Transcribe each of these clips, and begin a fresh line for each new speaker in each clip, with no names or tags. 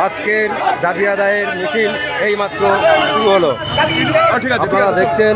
আজকের দাবি আদায়ের মিছিল এইমাত্র শুরু হলো। আপনারা দেখছেন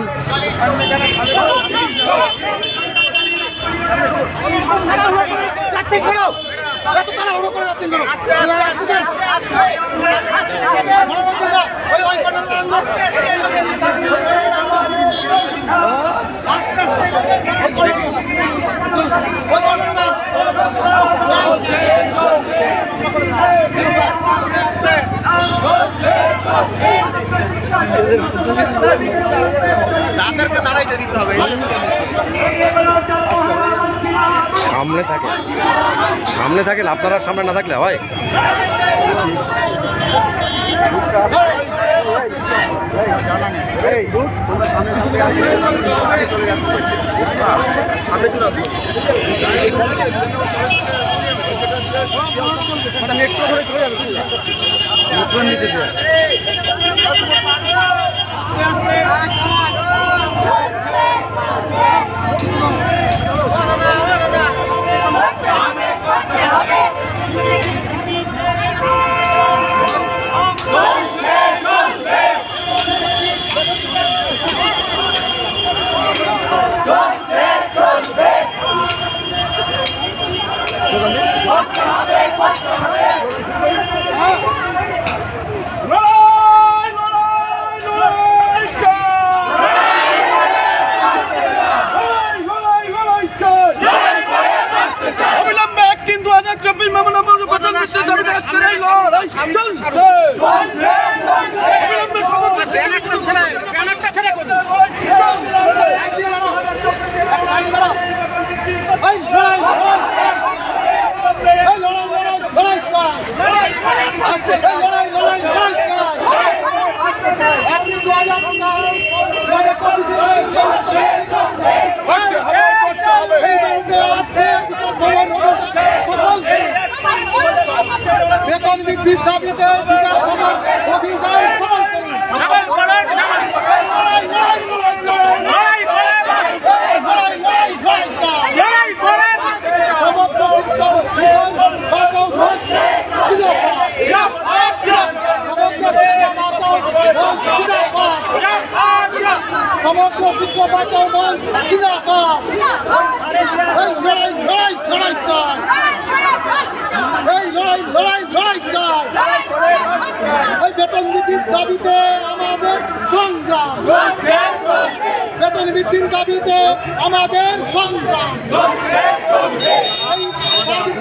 সামনে থাকেন আপনারা, সামনে না থাকলে হয়। বেতন বৃদ্ধির দাবিতে সমগ্র শিক্ষা বাঁচাও বল জিন্দাবাদ। এই লড়াই লড়াই লড়াই চাই, এই লড়াই লড়াই লড়াই চাই। এই বেতন বৃদ্ধির দাবিতে আমাদের সংগ্রাম, বেতন বৃদ্ধির দাবিতে আমাদের সংগ্রাম। এই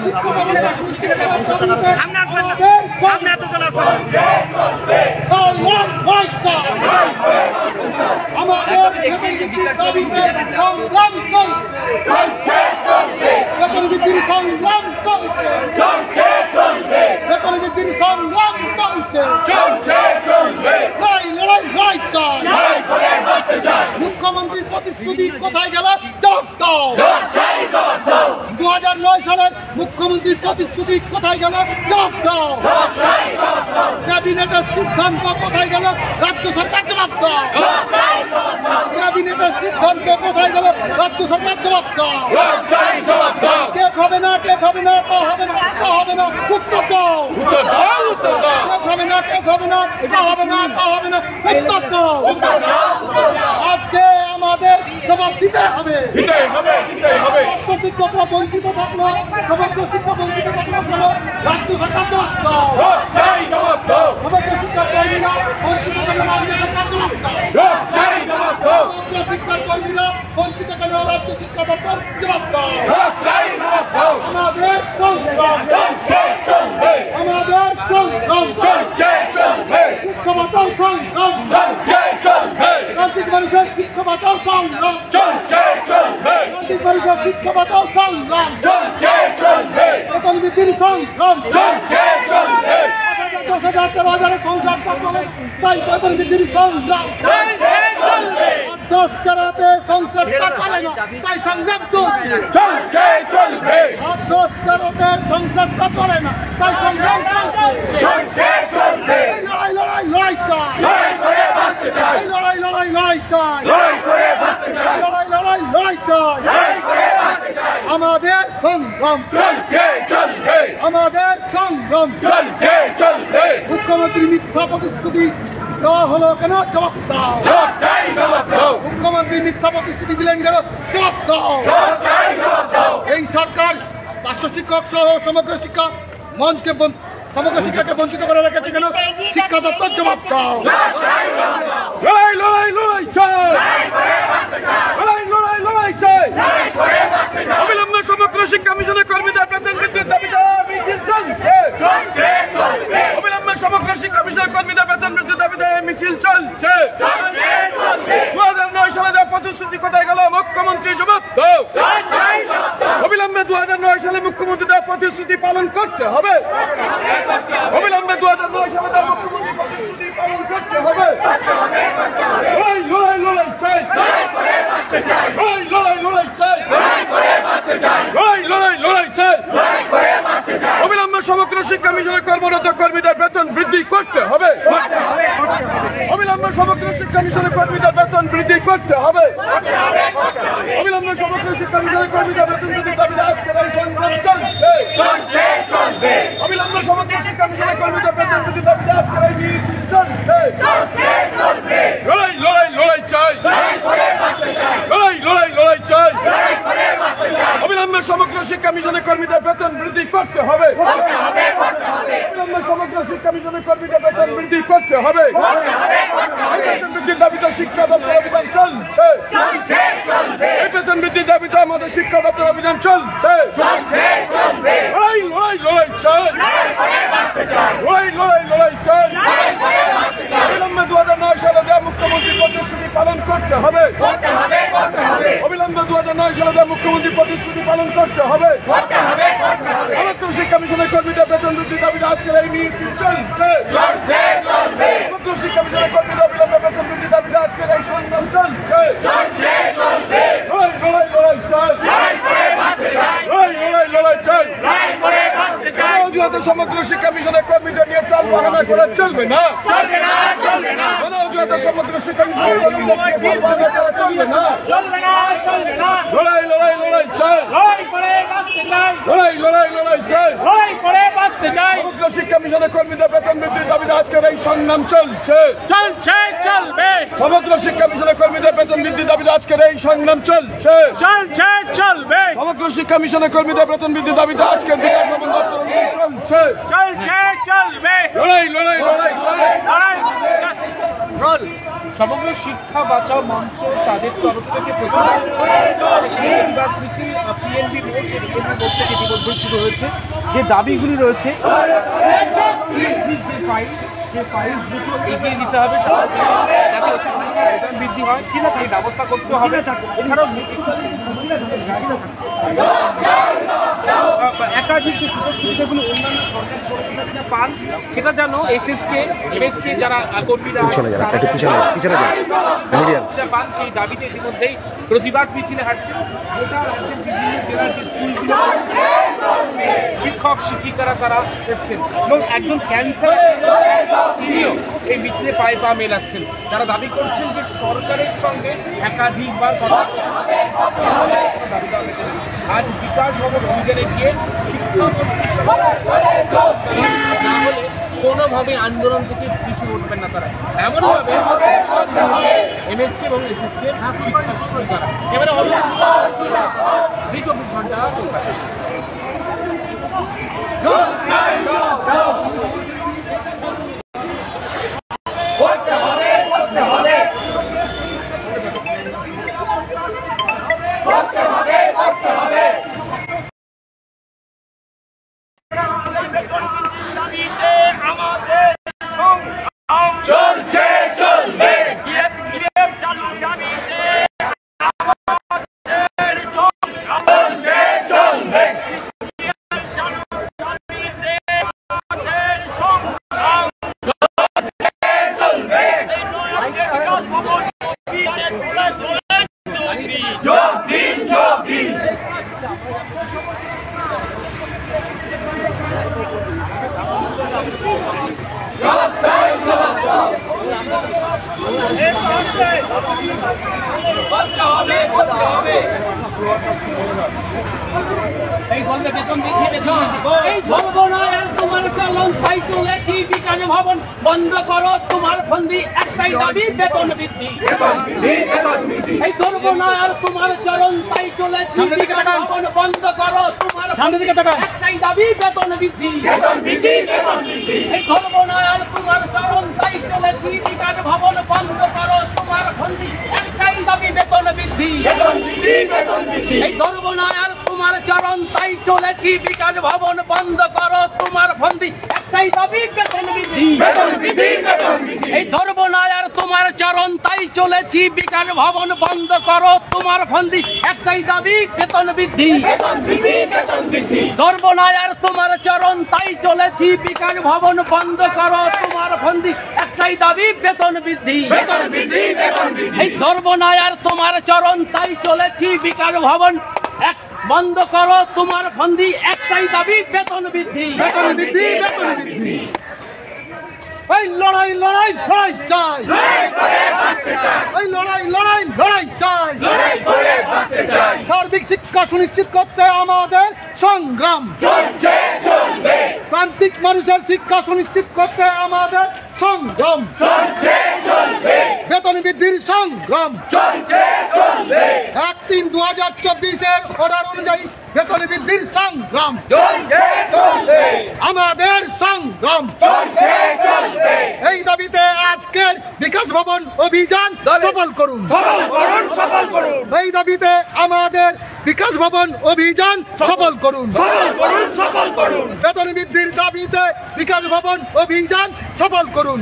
শিক্ষা আমাদের দাবিতে সংগ্রাম চলছে, বেতন বৃদ্ধির সংগ্রাম চলছে, বেতন বৃদ্ধির সংগ্রাম চলছে। লড়াই লড়াই লড়াই চাই, মুখ্যমন্ত্রীর প্রতিশ্রুতি কোথায় গেল? জবাব দাও। 2009 সালের মুখ্যমন্ত্রীর প্রতিশ্রুতি কোথায় গেল? জবাব দাও। ক্যাবিনেটের সিদ্ধান্ত কোথায় গেল? রাজ্য সরকার জবাব দাও। ক্যাবিনেটের সিদ্ধান্ত কোথায় গেল? রাজ্য সরকার জবাব দাও। কেক হবে না, কেক হবে না, তা হবে না, তা হবে না, উত্তর দাও। কেক হবে না, কেক হবে না, তা হবে না, তা হবে না, উত্তর দাও। আজকে আমাদের জবাব দিতে হবে। শিক্ষকরা বঞ্চিত থাকলো, সমগ্র শিক্ষা বঞ্চিত থাকলো কেন? রাজ্য সরকার জবাব দাও। সমগ্র শিক্ষা কর্মীরা বঞ্চিত কেন? রাজ্য সরকার জবাব দাও। সমগ্র শিক্ষা কর্মীরা বঞ্চিত কেন? রাজ্য শিক্ষা দপ্তর জবাব দাও। আমাদের সংগ্রাম চলবে, আমাদের সংগ্রাম চলবে, শিক্ষা বাঁচাও সংগ্রাম চলবে, রাজনীতি পরিষদ শিক্ষা বাঁচাও সংগ্রাম চলবে, রাজনীতি পরিষদ শিক্ষা বাঁচাও সংগ্রাম চলবে, বেতন বৃদ্ধির সংগ্রাম চলবে, 10,000 সংসার চলে, তাই বেতন বৃদ্ধির সংগ্রাম চলবে। 10 করাতে সংসারটা চলে না, তাই সংগ্রাম চলবে। 10 করাতে সংসারটা চলে না, তাই সংগ্রাম চলবে। লড়াই লড়াই লড়াই চাই, লড়াই লড়াই লড়াই চাই, লড়াই লড়াই লড়াই চাই। আমাদের সংগ্রাম চলবে, আমাদের সংগ্রাম চলবে। মুখ্যমন্ত্রী মিথ্যা প্রতিশ্রুতি দেওয়া হলো কেন? জবাব দাও। মুখ্যমন্ত্রী মিথ্যা প্রতিশ্রুতি দিলেন কেন? জবাব দাও। এই সরকার পার্শ্ব শিক্ষক সহ সমগ্র শিক্ষা মঞ্চকে সমগ্র শিক্ষাকে বঞ্চিত করে রেখেছে কেন? শিক্ষা দপ্তর জবাব দাও।
অবিলম্বে সমগ্র শিক্ষা মিশনের কর্মীদের বেতন বৃদ্ধির দাবিতে মিছিল চলছে। অবিলম্বে সমগ্র শিক্ষা মিশনের কর্মীদের বেতন বৃদ্ধির দাবিতে মিছিল চলছে। 2009 সালে দেওয়া প্রতিশ্রুতি কোথায় গেল? মুখ্যমন্ত্রী জবাব দাও। অবিলম্বে 2009 সালে মুখ্যমন্ত্রী দেওয়া প্রতিশ্রুতি পালন করতে হবে। অবিলম্বে 2009 সালে দেওয়া মুখ্যমন্ত্রী প্রতিশ্রুতি পালন করতে হবে। লড়াই চাই, লড়াই চাই, লড়াই চাই। অবিলম্বে সমগ্র শিক্ষা মিশনের কর্মরত কর্মীদের বেতন বৃদ্ধি করতে হবে। অবিলম্বে সমগ্র শিক্ষা মিশনের কর্মীদের বেতন বৃদ্ধি করতে হবে। অবিলম্বে সমগ্র শিক্ষা মিশনের কর্মীদের বেতন বৃদ্ধির দাবিতে আজকের এই সংগ্রাম চলছে। অবিলম্বে সমগ্র শিক্ষা মিশনের কর্মীদের বেতন বৃদ্ধির দাবিতে আজকের এই মিছিল চলছে। লড়াই চাই, লড়াই চাই। অবিলম্বে সমগ্র শিক্ষা মিশনের কর্মীদের বেতন বৃদ্ধি করতে হবে। অবিলম্বে সমগ্র শিক্ষা মিশনের কর্মীদের বেতন বৃদ্ধি করতে হবে। বেতন বৃদ্ধির দাবিতে শিক্ষা দপ্তর অভিযান চলছে। এই বেতন বৃদ্ধির দাবিতে আমাদের শিক্ষা দপ্তর অভিযান চলছে। লড়াই চাই, লড়াই চাই। অবিলম্বে 2009 সালে দেওয়া মুখ্যমন্ত্রী প্রতিশ্রুতি পালন করতে হবে। অবিলম্বে 2009 সালে দেওয়া মুখ্যমন্ত্রী প্রতিশ্রুতি পালন করতে হবে। সমগ্র শিক্ষা মিশনের কর্মীদের বেতন বৃদ্ধির দাবিতে আজকের এই মিছিল চলছে। সমগ্র শিক্ষা মিশনের কর্মীদের অবিলম্বে বেতন বৃদ্ধির দাবিতে আজকের এই সংগ্রাম চলছে। লড়াই চাই। সমগ্র শিক্ষা মিশনের কর্মীদের নিয়ে তাল বাহানা করে চলবে না। সমগ্র শিক্ষা মিশনের কর্মীদের চলবে না। লড়াই চাই, লড়াই চাই। সমগ্র শিক্ষা মিশনের কর্মীদের বেতন বৃদ্ধির দাবিতে আজকের এই সংগ্রাম চলছে। সমগ্র শিক্ষা মিশনের কর্মীদের বেতন বৃদ্ধির দাবিতে আজকের এই সংগ্রাম চলছে। সমগ্র শিক্ষা মিশনের কর্মীদের বেতন বৃদ্ধির দাবিতে আজকের বিকাশ ভবন দপ্তর চলছে।
সমগ্র শিক্ষা বাঁচাও মঞ্চ তাদের তরফ থেকে প্রতিবাদ মিছিল পিএনবি মোড় থেকে ইতিমধ্যে শুরু হয়েছে। যে দাবিগুলি রয়েছে, যে ফাইল দুটো এগিয়ে দিতে হবে, যাতে বেতন বৃদ্ধি হয়, সেই ব্যবস্থা করতে হবে। এছাড়াও একাধিক যে সুযোগ সুবিধাগুলো অন্যান্য সরকারি কর্মচারীরা পান, সেটা যেন এসএসকে এমএসকে যারা কর্মীরা পান, সেই দাবিতে ইতিমধ্যেই প্রতিবাদ মিছিলে হাঁটছে। গোটা রাজ্যের বিভিন্ন জেলার স্কুলগুলো শিক্ষক শিক্ষিকারা তারা এসছেন এবং একজন ক্যান্সার তিনিও এই মিছিলে পায়ে পা মেলাচ্ছেন। তারা দাবি করছেন যে সরকারের সঙ্গে একাধিকবার কথা আজ বিকাশ ভবন অভিযানে গিয়ে শিক্ষামন্ত্রীর সঙ্গে না হলে কোনোভাবে আন্দোলন থেকে পিছু উঠবেন না তারা। এমনভাবে এমএসকে এবং এসএসকে শিক্ষক শিক্ষিকারা এবারে হবে 24 ঘন্টা চলবে। এই বলবে বেতন দেখিয়ে বেতন এই ধর্মনায় তোমার চালন তাই চলেছি।
বিকাশ ভবন বন্ধ করো, তোমার ফন্দি একটাই দাবি বেতন বৃদ্ধি। এই ধরব না আর তোমার চরণ, তাই চলেছি বিকাশ ভবন বন্ধ করো, তোমার একটাই দাবি বেতন বৃদ্ধি। এই ধরব না আর তোমার চরণ, তাই চলেছি বিকাশ ভবন বন্ধ করো, তোমার ফন্দি একটাই দাবি বেতন বৃদ্ধি। এই ধরব না আর তোমার চরণ, তাই চলেছি বিকাশ ভবন বন্ধ করো, তোমার ফন্দি একটাই দাবি বেতন বৃদ্ধি। এই ধরব না আর তোমার চরণ, তাই চলেছি বিকাশ ভবন বন্ধ করো, তোমার ফন্দি একটাই দাবি বেতন বৃদ্ধি। ধরব না আর তোমার চরণ, তাই চলেছি বিকাশ ভবন বন্ধ করো, তোমার ফন্দি একটাই দাবি বেতন বৃদ্ধি। এই ধরব না আর তোমার চরণ, তাই চলেছি বিকাশ ভবন বন্ধ করো, তোমার ফন্দি একটাই দাবি বেতন বৃদ্ধি।
এই লড়াই লড়াই লড়াই চাই, এই লড়াই লড়াই লড়াই চাই, সার্বিক শিক্ষা সুনিশ্চিত করতে আমাদের সংগ্রাম চলছে চলবে। প্রান্তিক মানুষের শিক্ষা সুনিশ্চিত করতে আমাদের সংগ্রাম চলছে চলবে। বেতন বৃদ্ধির সংগ্রাম চলছে চলবে। 1-3-2024 অর্ডার অনুযায়ী বেতন বৃদ্ধির সংগ্রাম চলছে চলবে। আমাদের সংগ্রাম চলছে চলবে। এই দাবিতে আজকের বিকাশ ভবন অভিযান সফল করুন, সফল করুন। এই দাবিতে আমাদের বিকাশ ভবন অভিযান সফল করুন, সফল করুন। বেতন বৃদ্ধির দাবিতে বিকাশ ভবন অভিযান সফল করুন,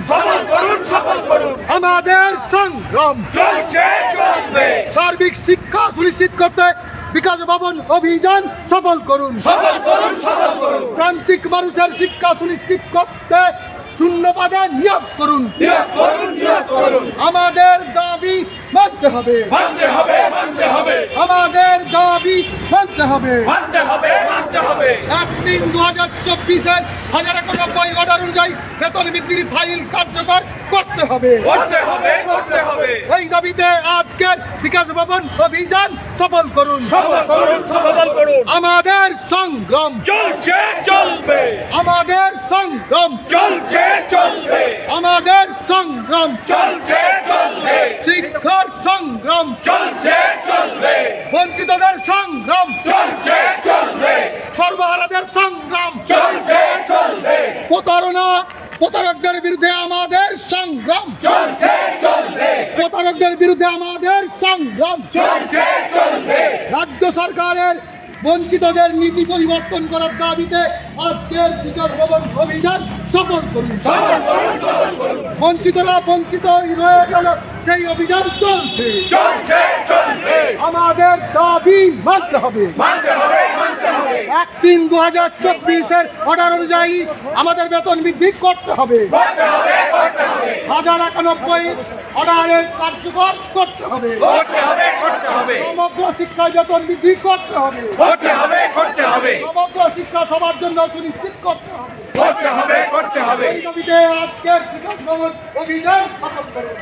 সফল করুন। আমাদের সংগ্রাম চলছে চলবে। সার্বিক শিক্ষা সুনিশ্চিত করতে বিকাশ ভবন অভিযান সফল করুন, সফল করুন। প্রান্তিক মানুষের শিক্ষা সুনিশ্চিত করতে শূন্যপদে নিয়োগ করুন, আমাদের দাবি মানতে হবে, আমাদের দাবি মানতে হবে। 1-3-2024 1091 অর্ডার অনুযায়ী বেতন বৃদ্ধির ফাইল কার্যকর করতে হবে। এই দাবিতে আজকের বিকাশ ভবন অভিযান সফল করুন, সফল করুন। আমাদের সংগ্রাম চলছে চলবে, আমাদের সংগ্রাম চলছে চলবে, আমাদের সংগ্রাম চলছে চলবে। শিক্ষার সংগ্রাম চলছে চলবে, বঞ্চিতদের সংগ্রাম চলছে চলবে, সর্বহারাদের সংগ্রাম চলছে চলবে। প্রতারকদের বিরুদ্ধে আমাদের সংগ্রাম চলছে চলবে, প্রতারকদের বিরুদ্ধে আমাদের সংগ্রাম চলছে চলবে। রাজ্য সরকারের বঞ্চিতদের নীতি পরিবর্তন করার দাবিতে আজকের বিকাশ ভবন অভিযান সফল করুন, বঞ্চিতরা বঞ্চিত রয়ে গেল সেই অভিযান চলছে চলবে। আমাদের দাবি মানতে হবে। 1-3-2024 অর্ডার অনুযায়ী আমাদের বেতন বৃদ্ধি করতে হবে, 1091 অর্ডারের কার্যকর করতে হবে, সমগ্র শিক্ষায় বেতন বৃদ্ধি করতে হবে, সমগ্র শিক্ষা সবার জন্য সুনিশ্চিত করতে হবে। এই দাবিতে আজকের বিকাশ ভবন অভিযান সফল করুন।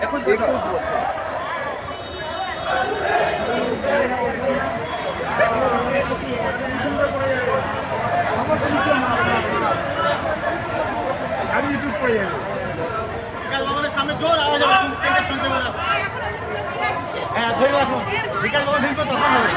এখন 21 বছর সামনে জোর আওয়াজ শুনতে পারো। হ্যাঁ ধরে রাখুন, বিকাশ ভবন ঢুকবে তখন হবে।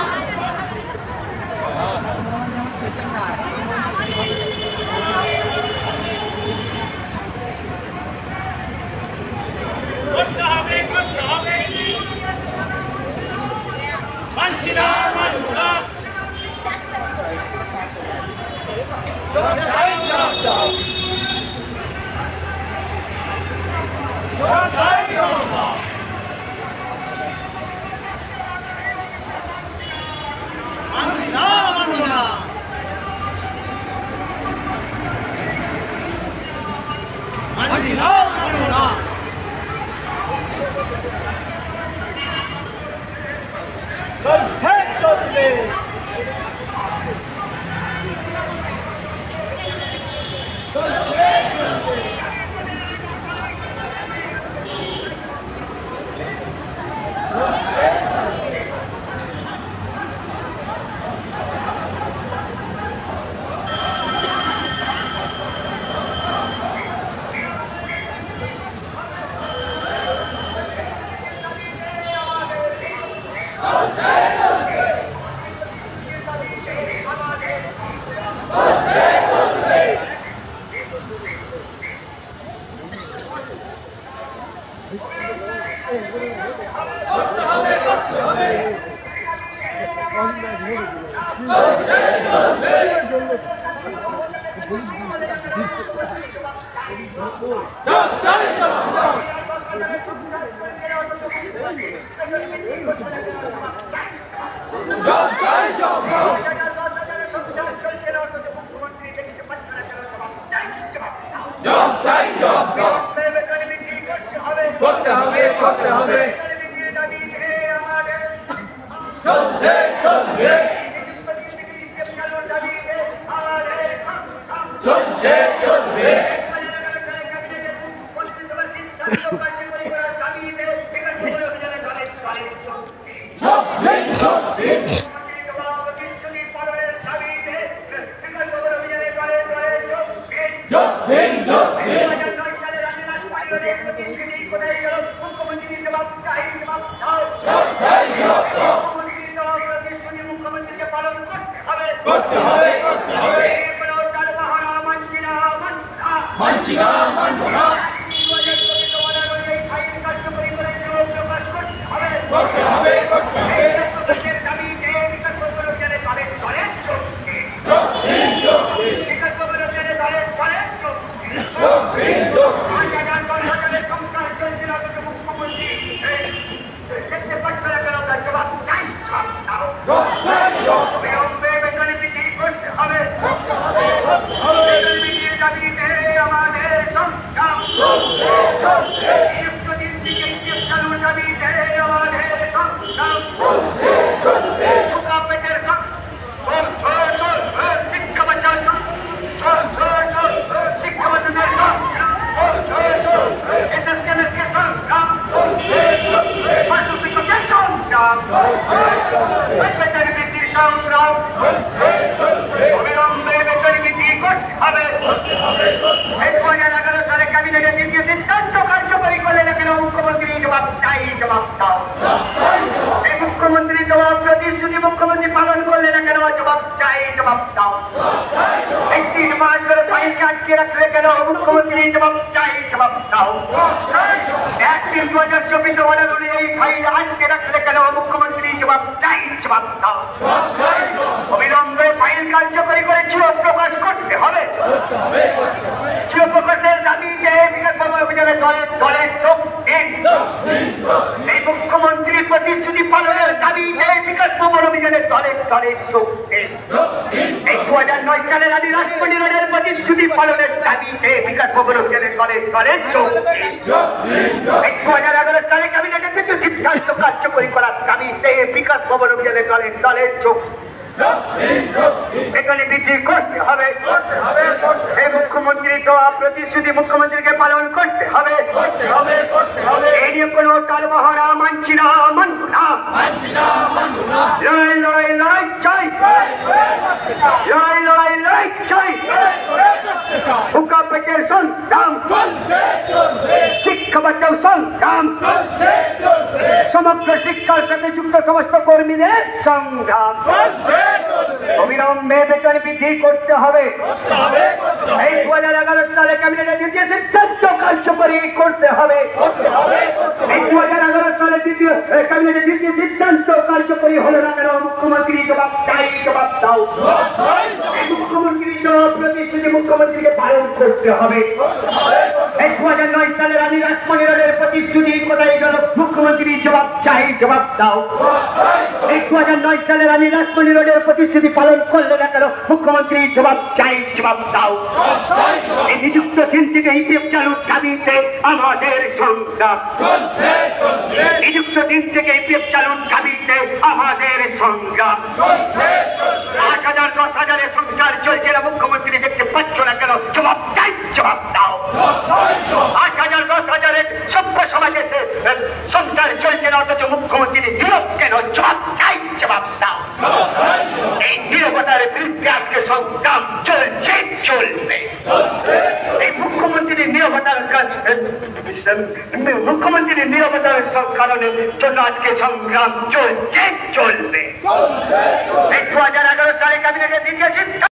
করতে হবে করতে হবে চলছে চলবে চলছে চলবে করতে হবে করতে হবে মানছি না মানব না করতে হবে করতে হবে মুখ্যমন্ত্রী জবাব প্রতিশ্রুতি মুখ্যমন্ত্রী পালন করলে না কেন জবাব চাই জবাব দাও 31 মাস ধরে ফাইলকে আটকে রাখলে কেন মুখ্যমন্ত্রী জবাব চাই জবাব দাও 1/3/2024 অর্ডার অনুযায়ী ফাইল আটকে রাখলে কেন মুখ্যমন্ত্রী জবাব চাই জবাব দাও অবিলম্বে ফাইল কার্যকরী করে চির প্রকাশ করতে হবে চির প্রকাশের দাবিতে বিকাশ ভবন অভিযানে দলে দলে যোগ দিন এই মুখ্যমন্ত্রীর প্রতিশ্রুতি পালনের দাবিতে বিকাশ ভবন অভিযানে দলে দলে যোগ দিন এই 2009 সালের আদি রাষ্ট্রপতি রোডের প্রতিশ্রুতি পালনের দাবিতে বিকাশ ভবন অভিযানে দলে দলে যোগ দিন এই 2011 সালে ক্যাবিনেটের কিছু সিদ্ধান্ত কার্যকরী করার দাবিতে বিকাশ ভবন অভিযানে দলে দলে যোগ এখানে বৃদ্ধি করতে হবে এই মুখ্যমন্ত্রী দেওয়া প্রতিশ্রুতি মুখ্যমন্ত্রীকে পালন করতে হবে এই নিয়ে কোনো টালবাহানা মানছি না মানব না লড়াই লড়াই লড়াই চাই লড়াই লড়াই লড়াই চাই হুকা পেটের সংগ্রাম শিক্ষা বাঁচাও সংগ্রাম সমগ্র শিক্ষার সাথে যুক্ত সমস্ত কর্মীদের সংগ্রাম অবিলম্বে বেতন বৃদ্ধি করতে হবে এই 2011 সালে ক্যাবিনেটের দ্বিতীয় সিদ্ধান্ত কার্যকরী করতে হবে এই 2011 সালে দ্বিতীয় ক্যাবিনেটের দ্বিতীয় সিদ্ধান্ত কার্যকরী হলো না কেন মুখ্যমন্ত্রী জবাব চাই জবাব দাও মুখ্যমন্ত্রী জবাব প্রতিশ্রুতি মুখ্যমন্ত্রীকে পালন করতে হবে এই 2009 সালের আদি রাষ্ট্রপতি রোডের প্রতিশ্রুতি কোথায় গেল মুখ্যমন্ত্রী জবাব চাই জবাব দাও এই 2009 সালের আদি রাষ্ট্রপতি রোডের প্রতিশ্রুতি পালন করলে না কেন মুখ্যমন্ত্রী জবাব চাই জবাব দাও এই নিযুক্ত দিন থেকে ইপিএফ চালুর দাবিতে আমাদের সংগ্রাম নিযুক্ত দিন থেকে ইপিএফ চালুর দাবিতে আমাদের সংগ্রাম 8,000 10,000 সংসার চলছে না মুখ্যমন্ত্রী দেখতে পাচ্ছ না কেন জবাব চাই জবাব দাও 8,000 10,000 সভ্য সমাজে সংসার চলছে না অথচ মুখ্যমন্ত্রী নীরব কেন জবাব চাই জবাব দাও এই নীরবতার বিরুদ্ধে আজকে সংগ্রাম চলছে চলবে এই মুখ্যমন্ত্রীর নীরবতার কারণে জন্য আজকে সংগ্রাম চলছে চলবে এই 2011 সালে ক্যাবিনেটের দ্বিতীয়